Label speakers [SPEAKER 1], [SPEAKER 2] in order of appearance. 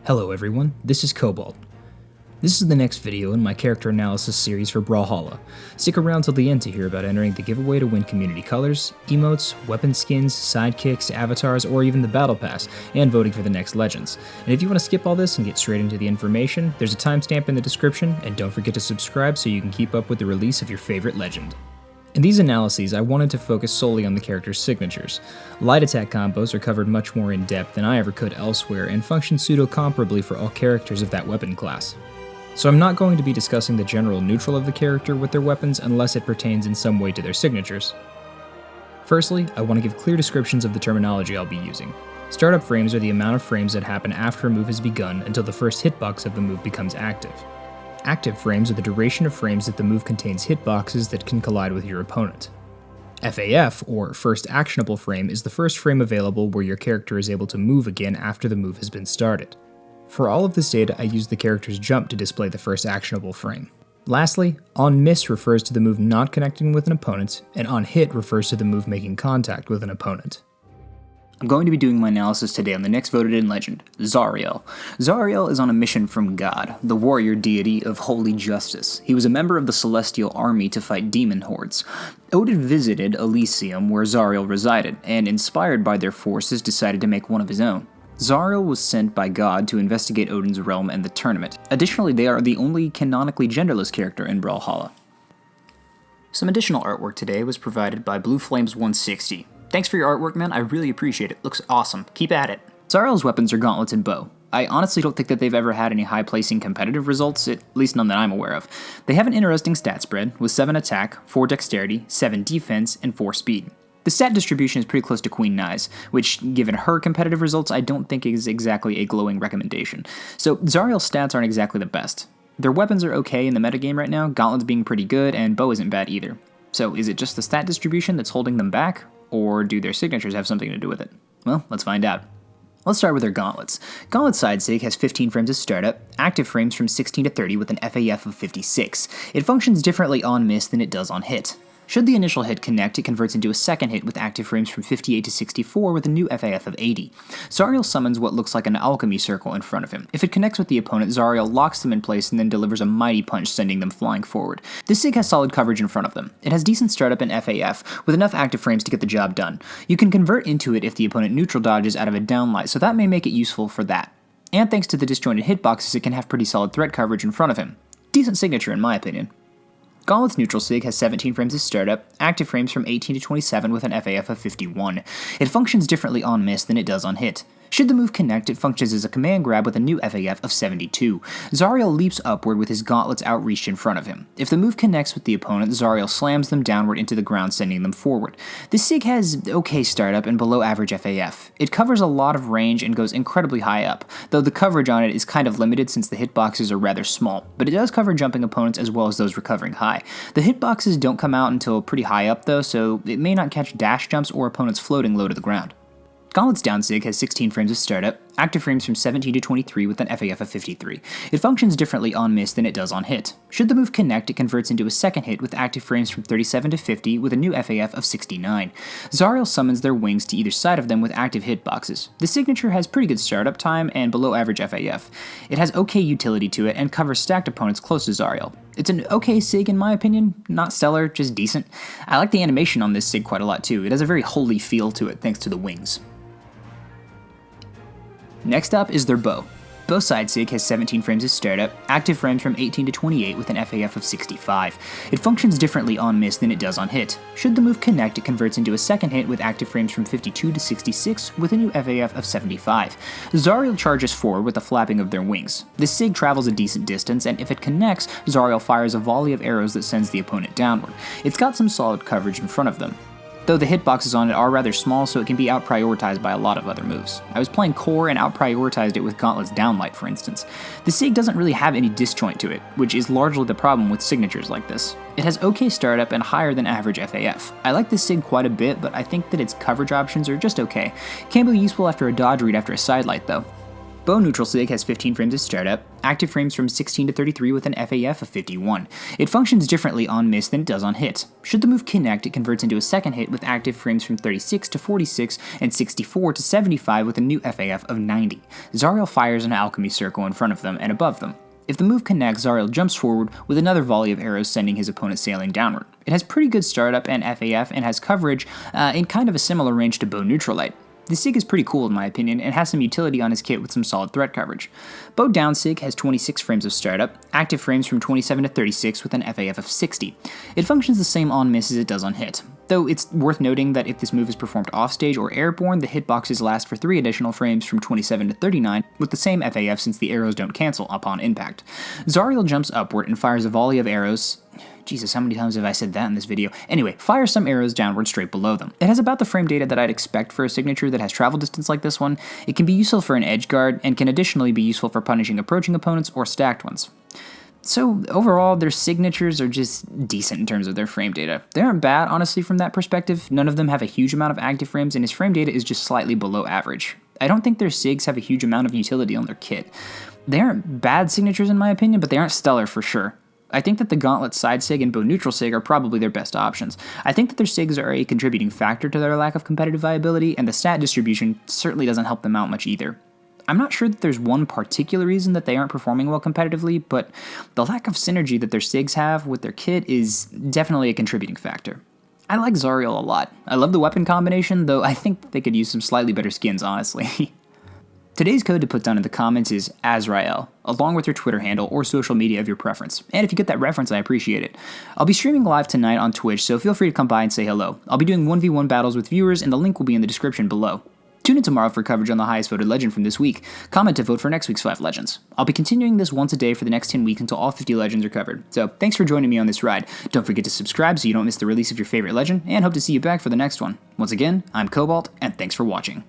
[SPEAKER 1] Hello everyone, this is Cobalt. This is the next video in my character analysis series for Brawlhalla. Stick around till the end to hear about entering the giveaway to win community colors, emotes, weapon skins, sidekicks, avatars, or even the battle pass, and voting for the next legends. And if you want to skip all this and get straight into the information, there's a timestamp in the description, and don't forget to subscribe so you can keep up with the release of your favorite legend. In these analyses, I wanted to focus solely on the character's signatures. Light attack combos are covered much more in depth than I ever could elsewhere and function pseudo-comparably for all characters of that weapon class. So I'm not going to be discussing the general neutral of the character with their weapons unless it pertains in some way to their signatures. Firstly, I want to give clear descriptions of the terminology I'll be using. Startup frames are the amount of frames that happen after a move has begun until the first hitbox of the move becomes active. Active frames are the duration of frames that the move contains hitboxes that can collide with your opponent. FAF, or First Actionable Frame, is the first frame available where your character is able to move again after the move has been started. For all of this data, I use the character's jump to display the first actionable frame. Lastly, On Miss refers to the move not connecting with an opponent, and On Hit refers to the move making contact with an opponent. I'm going to be doing my analysis today on the next voted in legend, Zariel. Zariel is on a mission from God, the warrior deity of holy justice. He was a member of the celestial army to fight demon hordes. Odin visited Elysium where Zariel resided, and inspired by their forces decided to make one of his own. Zariel was sent by God to investigate Odin's realm and the tournament. Additionally, they are the only canonically genderless character in Brawlhalla. Some additional artwork today was provided by Blue Flames 160. Thanks for your artwork, man. I really appreciate it. Looks awesome. Keep at it. Zariel's weapons are gauntlets and bow. I honestly don't think that they've ever had any high-placing competitive results, at least none that I'm aware of. They have an interesting stat spread, with 7 attack, 4 dexterity, 7 defense, and 4 speed. The stat distribution is pretty close to Queen Nye's, which, given her competitive results, I don't think is exactly a glowing recommendation. So Zariel's stats aren't exactly the best. Their weapons are okay in the metagame right now, gauntlets being pretty good, and bow isn't bad either. So is it just the stat distribution that's holding them back? Or do their signatures have something to do with it? Well, let's find out. Let's start with their gauntlets. Gauntlet's side sig has 15 frames of startup, active frames from 16 to 30 with an FAF of 56. It functions differently on miss than it does on hit. Should the initial hit connect, it converts into a second hit with active frames from 58 to 64 with a new FAF of 80. Zariel summons what looks like an alchemy circle in front of him. If it connects with the opponent, Zariel locks them in place and then delivers a mighty punch, sending them flying forward. This sig has solid coverage in front of them. It has decent startup and FAF, with enough active frames to get the job done. You can convert into it if the opponent neutral dodges out of a downlight, so that may make it useful for that. And thanks to the disjointed hitboxes, it can have pretty solid threat coverage in front of him. Decent signature in my opinion. Gauntlet's neutral sig has 17 frames of startup, active frames from 18 to 27 with an FAF of 51. It functions differently on miss than it does on hit. Should the move connect, it functions as a command grab with a new FAF of 72. Zariel leaps upward with his gauntlets outreached in front of him. If the move connects with the opponent, Zariel slams them downward into the ground, sending them forward. This sig has okay startup and below average FAF. It covers a lot of range and goes incredibly high up, though the coverage on it is kind of limited since the hitboxes are rather small, but it does cover jumping opponents as well as those recovering high. The hitboxes don't come out until pretty high up though, so it may not catch dash jumps or opponents floating low to the ground. Gauntlet's down sig has 16 frames of startup, active frames from 17 to 23 with an FAF of 53. It functions differently on miss than it does on hit. Should the move connect, it converts into a second hit with active frames from 37 to 50 with a new FAF of 69. Zariel summons their wings to either side of them with active hitboxes. The signature has pretty good startup time and below average FAF. It has okay utility to it and covers stacked opponents close to Zariel. It's an okay sig in my opinion, not stellar, just decent. I like the animation on this sig quite a lot too. It has a very holy feel to it thanks to the wings. Next up is their bow. Bow side sig has 17 frames of startup, active frames from 18 to 28 with an FAF of 65. It functions differently on miss than it does on hit. Should the move connect, it converts into a second hit with active frames from 52 to 66 with a new FAF of 75. Zariel charges forward with the flapping of their wings. This sig travels a decent distance, and if it connects, Zariel fires a volley of arrows that sends the opponent downward. It's got some solid coverage in front of them, though the hitboxes on it are rather small, so it can be out-prioritized by a lot of other moves. I was playing core and out-prioritized it with Gauntlet's downlight, for instance. The sig doesn't really have any disjoint to it, which is largely the problem with signatures like this. It has okay startup and higher than average FAF. I like this sig quite a bit, but I think that its coverage options are just okay. Can be useful after a dodge read after a sidelight though. Bow Neutral Sig has 15 frames of startup, active frames from 16 to 33 with an FAF of 51. It functions differently on miss than it does on hit. Should the move connect, it converts into a second hit with active frames from 36 to 46 and 64 to 75 with a new FAF of 90. Zariel fires an alchemy circle in front of them and above them. If the move connects, Zariel jumps forward with another volley of arrows sending his opponent sailing downward. It has pretty good startup and FAF and has coverage in kind of a similar range to Bow Neutralite. The Sig is pretty cool in my opinion, and has some utility on his kit with some solid threat coverage. Bow Down Sig has 26 frames of startup, active frames from 27 to 36 with an FAF of 60. It functions the same on miss as it does on hit, though it's worth noting that if this move is performed offstage or airborne, the hitboxes last for 3 additional frames from 27 to 39 with the same FAF since the arrows don't cancel upon impact. Zariel jumps upward and fires a volley of arrows. Jesus, how many times have I said that in this video? Anyway, fire some arrows downward straight below them. It has about the frame data that I'd expect for a signature that has travel distance like this one. It can be useful for an edge guard, and can additionally be useful for punishing approaching opponents or stacked ones. So overall, their signatures are just decent in terms of their frame data. They aren't bad, honestly, from that perspective. None of them have a huge amount of active frames, and his frame data is just slightly below average. I don't think their sigs have a huge amount of utility on their kit. They aren't bad signatures in my opinion, but they aren't stellar for sure. I think that the Gauntlets side sig and Bow Neutral sig are probably their best options. I think that their sigs are a contributing factor to their lack of competitive viability, and the stat distribution certainly doesn't help them out much either. I'm not sure that there's one particular reason that they aren't performing well competitively, but the lack of synergy that their sigs have with their kit is definitely a contributing factor. I like Zariel a lot. I love the weapon combination, though I think that they could use some slightly better skins, honestly. Today's code to put down in the comments is Azrael, along with your Twitter handle or social media of your preference. And if you get that reference, I appreciate it. I'll be streaming live tonight on Twitch, so feel free to come by and say hello. I'll be doing 1v1 battles with viewers, and the link will be in the description below. Tune in tomorrow for coverage on the highest voted legend from this week. Comment to vote for next week's 5 legends. I'll be continuing this once a day for the next 10 weeks until all 50 legends are covered. So thanks for joining me on this ride. Don't forget to subscribe so you don't miss the release of your favorite legend, and hope to see you back for the next one. Once again, I'm Cobalt, and thanks for watching.